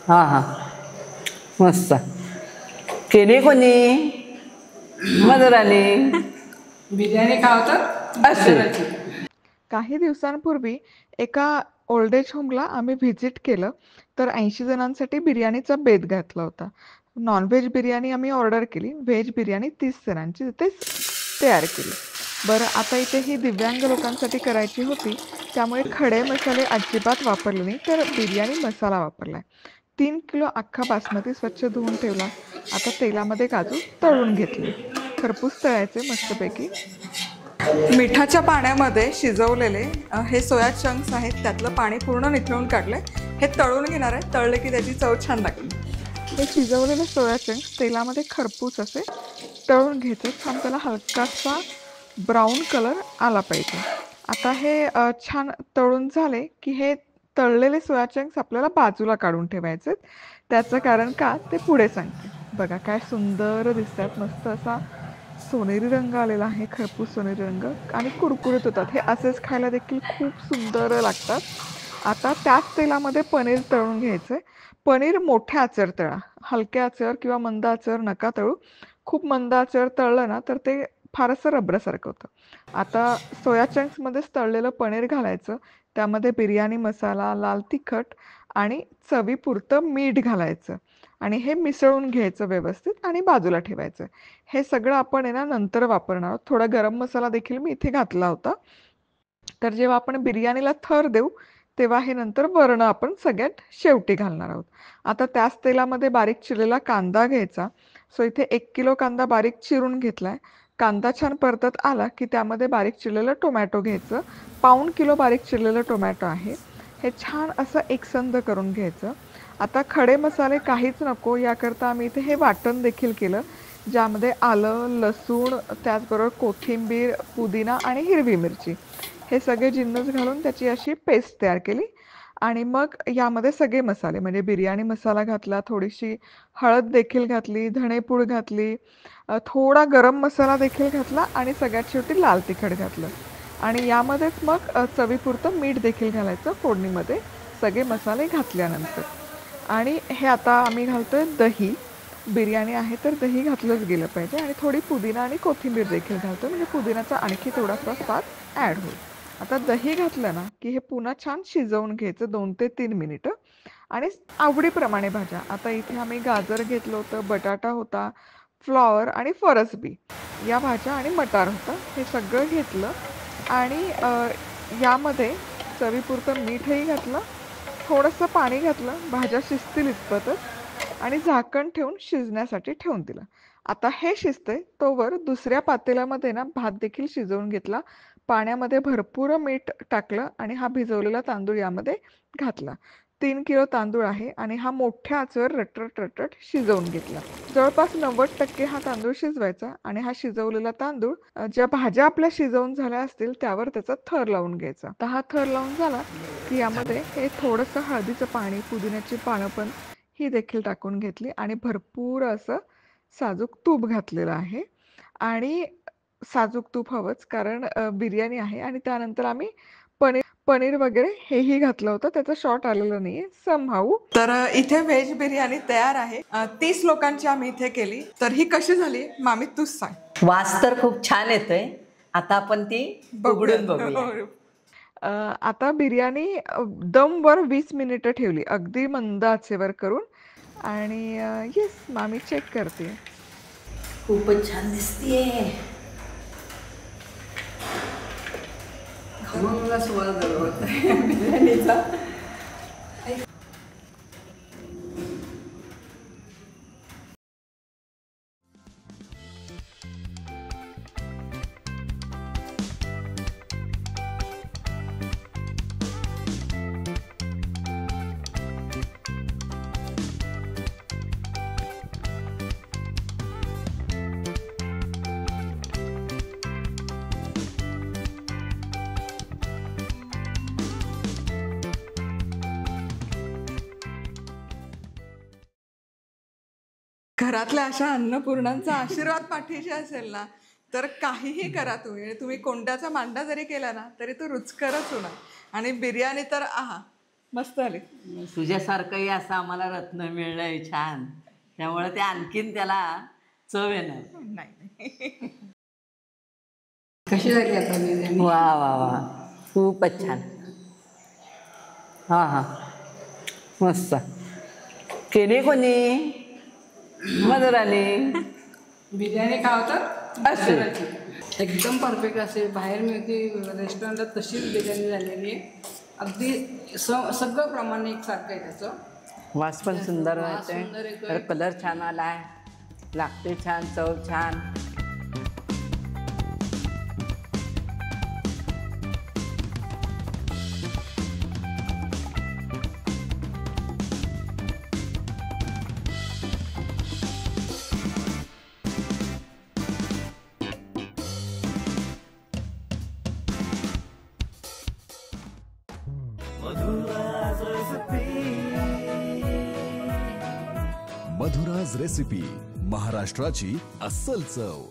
हां हां मस्त केली कोणी मधुराने बिर्याणी खाव तर अशी काही दिवसांपूर्वी एका ओल्ड एज होमला आम्ही व्हिजिट केलं तर 80 जणांसाठी बिर्याणीचा बेत घातला होता. नॉनव्हेज बिर्याणी आम्ही ऑर्डर केली, व्हेज बिर्याणी 30 जणांची तिथेच तयार केली. बरं, आता इथे ही दिव्यांग लोकांसाठी करायची होती, त्यामुळे खडे मसाले अजिबात वापरले नाही, तर बिर्याणी मसाला वापरलाय. 3 किलो अख्खा बासमती स्वच्छ धुवून ठेवला. आता तेलामध्ये काजू तळून घेतले. खरपूस तळायचे मस्तपैकी. मिठाच्या पाण्यामध्ये शिजवलेले हे सोया चंक्स आहेत, त्यातलं पाणी पूर्ण निथळून काढले. हे तळून घेणार आहे, तळले की त्याची चव छान लागेल. हे शिजवलेले सोया चंक्स तेलामध्ये खरपूस असे तळून घ्यायचे. छान त्याला हलकासा ब्राऊन कलर आला पाहिजे. आता हे छान तळून झाले की हे तळलेले सोया चंक्स आपल्याला बाजूला काढून ठेवायचे. त्याचं कारण का ते पुढे सांगते. बघा काय सुंदर दिसतात, मस्त असा सोनेरी रंग आलेला आहे, खरपूस सोनेरी रंग, आणि कुरकुरीत होतात. हे असेच खायला देखील खूप सुंदर लागतात. आता त्याच तेलामध्ये पनीर तळून घ्यायचं आहे. पनीर मोठ्या आचेवर तळा, हलक्या आचेवर किंवा मंद आचेवर नका तळू. खूप मंद आचेवर तळलं ना तर ते फारसं रबरासारखं होतं. आता सोया चंक्समध्येच तळलेलं पनीर घालायचं, त्यामध्ये बिर्याणी मसाला, लाल तिखट आणि चवीपुरतं मीठ घालायचं आणि हे मिसळून घ्यायचं व्यवस्थित आणि बाजूला ठेवायचं. हे सगळं आपण आहे ना नंतर वापरणार आहोत. थोडा गरम मसाला देखील मी इथे घातला होता. तर जेव्हा आपण बिर्याणीला थर देऊ तेव्हा हे नंतर वरण आपण सगळ्यात शेवटी घालणार आहोत. आता त्याच तेलामध्ये बारीक चिरलेला कांदा घ्यायचा. सो इथे 1 किलो कांदा बारीक चिरून घेतलाय. कांदा छान परतत आला की त्यामध्ये बारीक चिरलेलं टोमॅटो घ्यायचं. 1/4 किलो बारीक चिरलेलं टोमॅटो आहे. हे छान असं एकसंध करून घ्यायचं. आता खडे मसाले काहीच नको, याकरता आम्ही इथे हे वाटण देखील केलं, ज्यामध्ये आलं, लसूण, त्याचबरोबर कोथिंबीर, पुदिना आणि हिरवी मिरची हे सगळे जिन्नस घालून त्याची अशी पेस्ट तयार केली. आणि मग यामध्ये सगळे मसाले म्हणजे बिर्याणी मसाला घातला, थोडीशी हळद देखील घातली, धणेपूड घातली, थोडा गरम मसाला देखील घातला आणि सगळ्यात शेवटी लाल तिखट घातलं. आणि यामध्येच मग चवीपुरतं मीठ देखील घालायचं फोडणीमध्ये सगळे मसाले घातल्यानंतर. आणि हे आता आम्ही घालतोय दही. बिर्याणी आहे तर दही घातलंच गेलं पाहिजे. आणि थोडी पुदिना आणि कोथिंबीर देखील घालतो, म्हणजे पुदिनाचा आणखी थोडासा स्वाद ॲड होईल. आता दही घातलं ना की हे पुन्हा छान शिजवून घ्यायचं 2 ते 3 मिनिटं. आणि आवडीप्रमाणे भाज्या, आता इथे आम्ही गाजर घेतलं होतं, बटाटा होता, फ्लॉवर आणि फरसबी या भाज्या आणि मटार होतं, हे सगळं घेतलं. आणि यामध्ये चवीपुरतं मीठही घातलं, थोडंसं पाणी घातलं, भाज्या शिजतील इतपतच, आणि झाकण ठेवून शिजण्यासाठी ठेवून दिलं. आता हे शिजतंय तोवर दुसऱ्या पातेल्यामध्ये ना भात देखील शिजवून घेतला. पाण्यामध्ये भरपूर मीठ टाकलं आणि हा भिजवलेला तांदूळ यामध्ये घातला. 3 किलो तांदूळ आहे आणि हा मोठ्या आचेवर रटरट रटरट शिजवून घेतला. जवळपास 90% हा तांदूळ शिजवायचा. आणि हा शिजवलेला तांदूळ ज्या भाज्या आपल्या शिजवून झाल्या असतील त्यावर त्याचा थर लावून घ्यायचा. आता हा थर लावून झाला की यामध्ये हे थोडंसं हळदीचं पाणी, पुदिन्याची पानं पण ही देखील टाकून घेतली आणि भरपूर असं साजूक तूप घातलेलं आहे. आणि साजूक तूप हवंच, कारण बिर्याणी आहे. आणि त्यानंतर आम्ही पनीर वगैरे हेही घातलं होतं, त्याचं शॉर्ट आलेलं नाहीये समहाऊ. तर इथे व्हेज बिर्याणी तयार आहे. 30 लोकांची आम्ही इथे केली. तर ही कशी झाली मामी तूच सांग. वास तर खूप छान येतोय. आता आपण ती उघडून बघूया. आता बिर्याणी दमवर 20 मिनिटं ठेवली, अगदी मंद आचेवर करून. आणि येस, मामी चेक करते. खूपच छान दिसतीये. मला सुवास बिर्याणीचा. घरातल्या अशा अन्नपूर्णांचा आशीर्वाद पाठीशी असेल ना तर काहीही करा तुम्ही कोंड्याचा मांडा जरी केला ना तरी तो रुचकरच होणार. आणि बिर्याणी तर आहा, मस्त आली. तुझ्यासारखंही असं आम्हाला रत्न मिळलंय छान, त्यामुळे ते आणखीन त्याला चव येणार. नाही कशी झाली आता बिर्याणी? वा वा वा, खूपच छान. हां हां, मस्त केली कोणी? मधुराने. बिर्याणी खावं तर असे. एकदम परफेक्ट असे. बाहेर मिळते रेस्टॉरंटला तशीच बिर्याणी झालेली आहे. अगदी सगळं प्रमाण एकसारखं आहे त्याचं. वास पण सुंदर वास सुंदर येतोय, येतोय. तर कलर छान आलाय, लागते छान, चव छान. मधुराज रेसिपी, महाराष्ट्राची अस्सल चव.